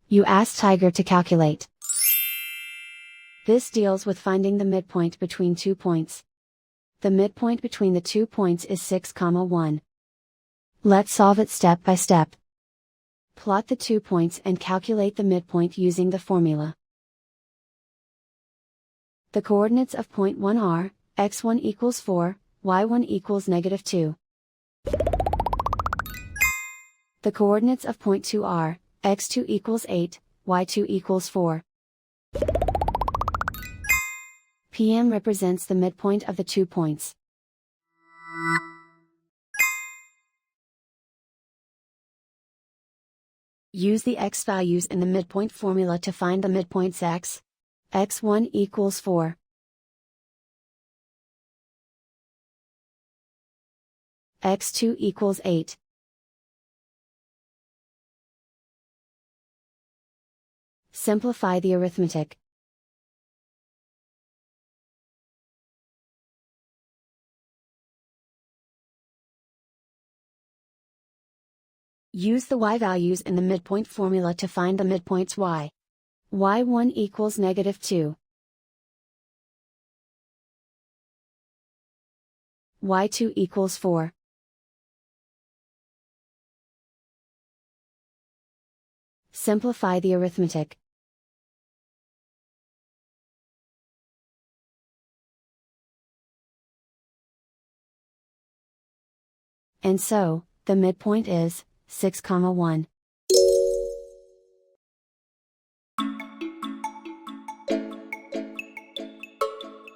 You ask Tiger to calculate. This deals with finding the midpoint between 2 points. The midpoint between the 2 points is 6, 1. Let's solve it step by step. Plot the 2 points and calculate the midpoint using the formula. The coordinates of point 1 are, x1 equals 4, y1 equals -2. The coordinates of point 2 are, x2 equals 8, y2 equals 4. PM represents the midpoint of the 2 points. Use the x values in the midpoint formula to find the midpoints x. x1 equals 4. x2 equals 8. Simplify the arithmetic. Use the y values in the midpoint formula to find the midpoints y. y1 equals -2. y2 equals 4. Simplify the arithmetic. And so, the midpoint is 6, 1.